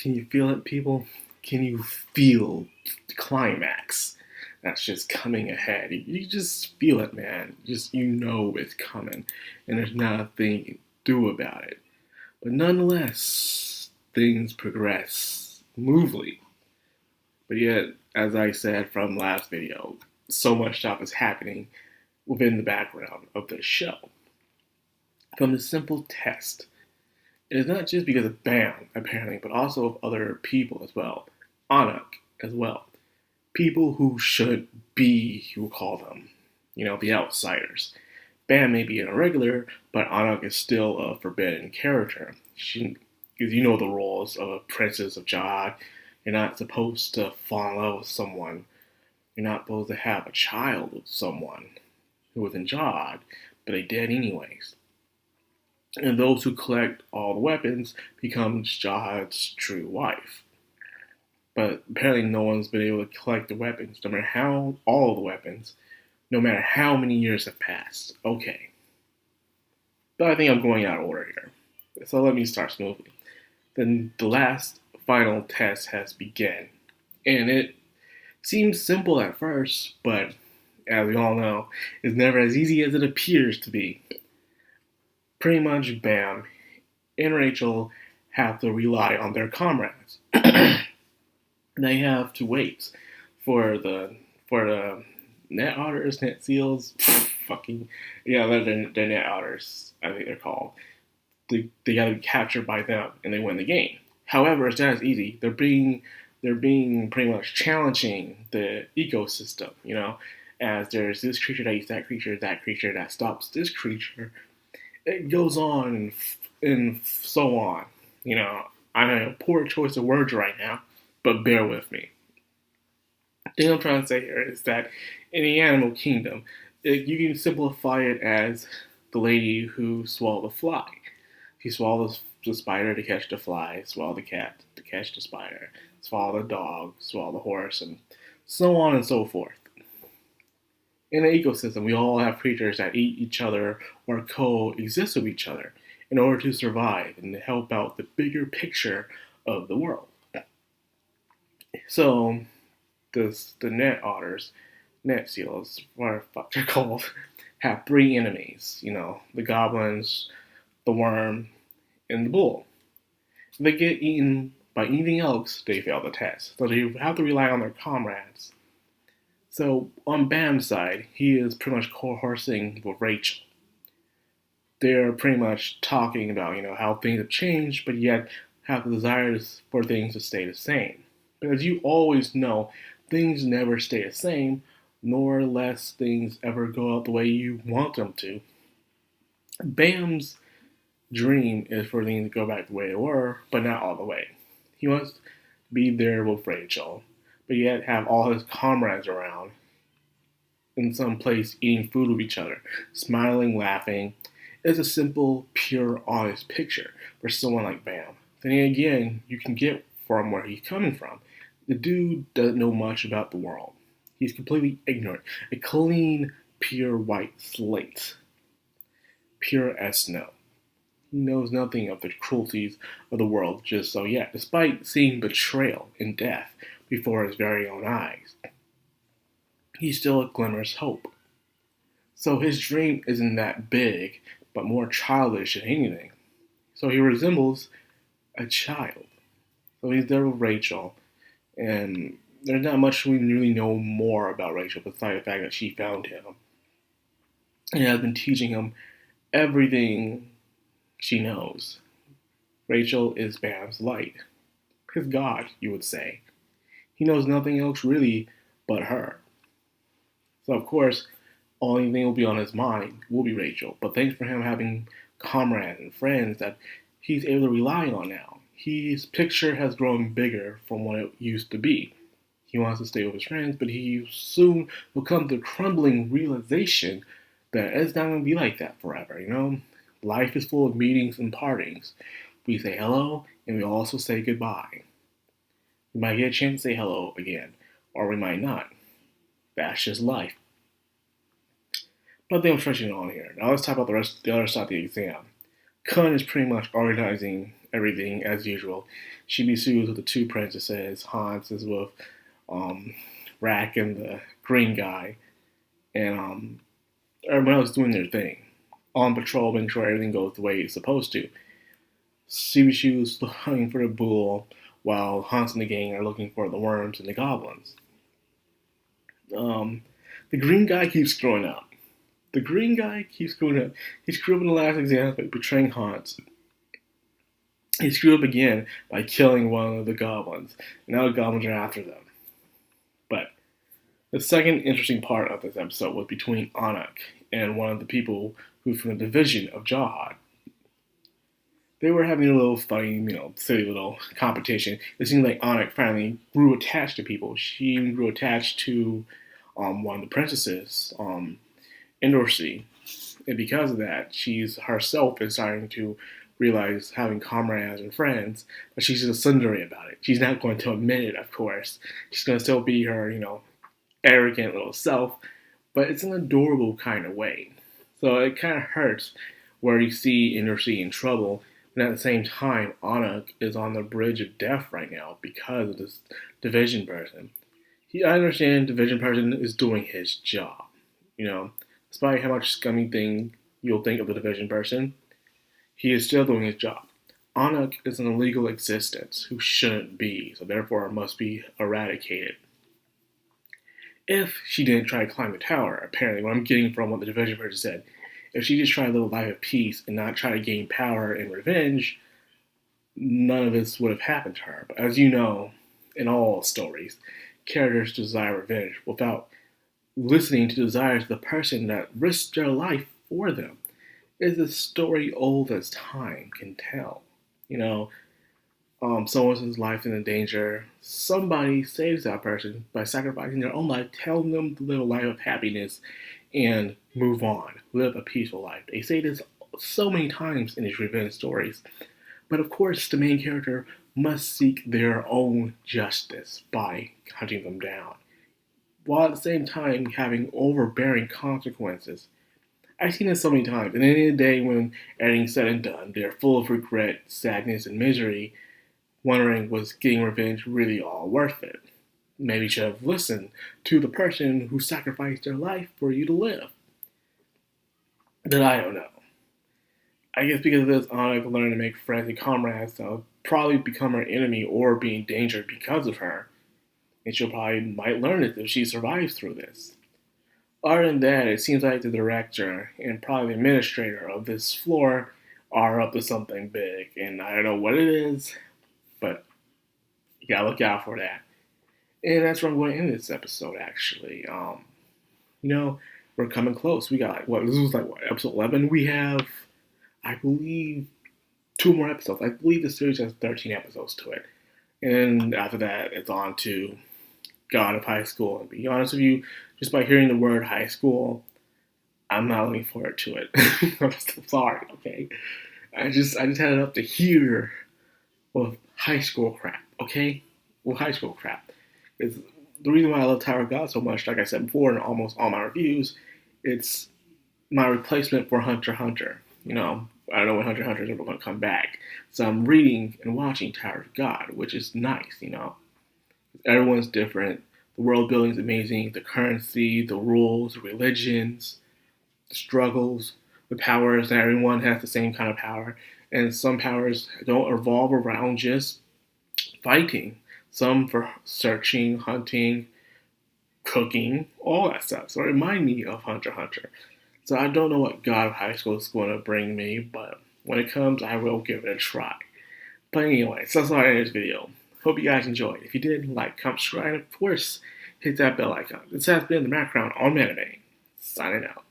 Can you feel it, people? Can you feel the climax that's just coming ahead? You just feel it, man. You know it's coming, and there's nothing you can do about it. But nonetheless, things progress smoothly. But yet, as I said from last video, so much stuff is happening within the background of this show. From the simple test, it is not just because of Bam, apparently, but also of other people as well. Anak as well. People who should be, you will call them, the outsiders. Bam may be an irregular, but Anak is still a forbidden character. Because you know the rules of a princess of Jod. You're not supposed to fall in love with someone. You're not supposed to have a child with someone who was in Jod, but they did anyways. And those who collect all the weapons becomes Jod's true wife. But apparently no one's been able to collect the weapons, no matter how, all of the weapons, no matter how many years have passed. Okay. But I think I'm going out of order here. So let me start smoothly. Then the last final test has begun. And it seems simple at first, but as we all know, it's never as easy as it appears to be. Pretty much Bam and Rachel have to rely on their comrades. They have to wait for the net otters, net seals, they're net otters, I think they're called. They gotta be captured by them and they win the game. However, it's not as easy. They're being pretty much challenging the ecosystem, as there's this creature that eats that creature that stops this creature. It goes on and so on. I'm in a poor choice of words right now, but bear with me. The thing I'm trying to say here is that in the animal kingdom, you can simplify it as the lady who swallowed the fly. She swallowed the spider to catch the fly, swallowed the cat to catch the spider, swallowed the dog, swallowed the horse, and so on and so forth. In an ecosystem, we all have creatures that eat each other or coexist with each other in order to survive and to help out the bigger picture of the world. So, the net otters, net seals, whatever the fuck they're called, have three enemies. The goblins, the worm, and the bull. If they get eaten by anything else, they fail the test. So they have to rely on their comrades. So on Bam's side, he is pretty much coercing with Rachel. They're pretty much talking about, how things have changed, but yet have the desires for things to stay the same. But as you always know, things never stay the same, nor less things ever go out the way you want them to. Bam's dream is for things to go back the way they were, but not all the way. He wants to be there with Rachel, but yet have all his comrades around in some place eating food with each other, smiling, laughing. It's a simple, pure, honest picture for someone like Bam. Then again, you can get from where he's coming from. The dude doesn't know much about the world. He's completely ignorant. A clean, pure white slate. Pure as snow. He knows nothing of the cruelties of the world just so yet, despite seeing betrayal and death before his very own eyes. He still glimmers hope. So his dream isn't that big, but more childish than anything. So he resembles a child. So he's there with Rachel, and there's not much we really know more about Rachel besides the fact that she found him and has been teaching him everything she knows. Rachel is Bam's light. His god, you would say. He knows nothing else really but her. So of course, only thing will be on his mind will be Rachel. But thanks for him having comrades and friends that he's able to rely on now. His picture has grown bigger from what it used to be. He wants to stay with his friends, but he soon will come to the crumbling realization that it's not going to be like that forever, Life is full of meetings and partings. We say hello, and we also say goodbye. We might get a chance to say hello again, or we might not. That's just life. But I think I'm stretching it on here. Now let's talk about the other side of the exam. Kun is pretty much organizing everything as usual. Shibisu with the two princesses, Hans is with um, Rack and the green guy, and everyone else doing their thing. On patrol, making sure everything goes the way it's supposed to. Shibishu's hunting for the bull, while Hans and the gang are looking for the worms and the goblins. Um, the green guy keeps screwing up. The green guy keeps screwing up. He screwed up in the last exam by betraying Hans. He screwed up again by killing one of the goblins. Now the goblins are after them. But the second interesting part of this episode was between Anak and one of the people who's from the division of Jahad. They were having a little funny, silly little competition. It seemed like Anak finally grew attached to people. She even grew attached to one of the princesses, Indorsi. And because of that, she's herself is starting to realize having comrades and friends, but she's just sundry about it. She's not going to admit it, of course. She's going to still be her, arrogant little self, but it's an adorable kind of way. So it kind of hurts where you see Indorsi in trouble, and at the same time, Anak is on the bridge of death right now because of this division person. I understand division person is doing his job, despite how much scummy thing you'll think of the division person, he is still doing his job. Anak is an illegal existence who shouldn't be, so therefore must be eradicated. If she didn't try to climb the tower, apparently, what I'm getting from what the division person said, if she just tried to live a life of peace and not try to gain power and revenge, none of this would have happened to her. But as you know, in all stories, characters desire revenge without listening to the desires of the person that risked their life for them. It's a story old as time can tell. Someone's life in danger. Somebody saves that person by sacrificing their own life, telling them to live a life of happiness and move on, live a peaceful life. They say this so many times in these revenge stories. But of course, the main character must seek their own justice by hunting them down, while at the same time having overbearing consequences. I've seen this so many times, and at the end of the day, when everything's said and done, they're full of regret, sadness, and misery, wondering was getting revenge really all worth it? Maybe you should have listened to the person who sacrificed their life for you to live. But I don't know. I guess because of this, Anna learned to make friends and comrades that'll probably become her enemy or be endangered because of her. And she'll probably might learn it if she survives through this. Other than that, it seems like the director and probably the administrator of this floor are up to something big. And I don't know what it is, but you gotta look out for that. And that's where I'm going to end this episode, actually. We're coming close. We got, episode 11? We have, I believe, 2 more episodes. I believe the series has 13 episodes to it. And after that, it's on to God of High School. And to be honest with you, just by hearing the word high school, I'm not looking forward to it. I'm sorry, okay? I just had enough to hear of high school crap, okay? Well, high school crap. It's the reason why I love Tower of God so much, like I said before in almost all my reviews, it's my replacement for Hunter x Hunter. I don't know when Hunter x Hunter is ever going to come back. So I'm reading and watching Tower of God, which is nice, Everyone's different. The world building is amazing. The currency, the rules, the religions, the struggles, the powers. Not everyone has the same kind of power. And some powers don't revolve around just fighting. Some for searching, hunting, cooking, all that stuff. So it reminds me of Hunter x Hunter. So I don't know what God of High School is going to bring me, but when it comes, I will give it a try. But anyway, so that's all I end this video. Hope you guys enjoyed. If you did, like, comment, subscribe, and of course, hit that bell icon. This has been the Madcrown on Anime. Signing out.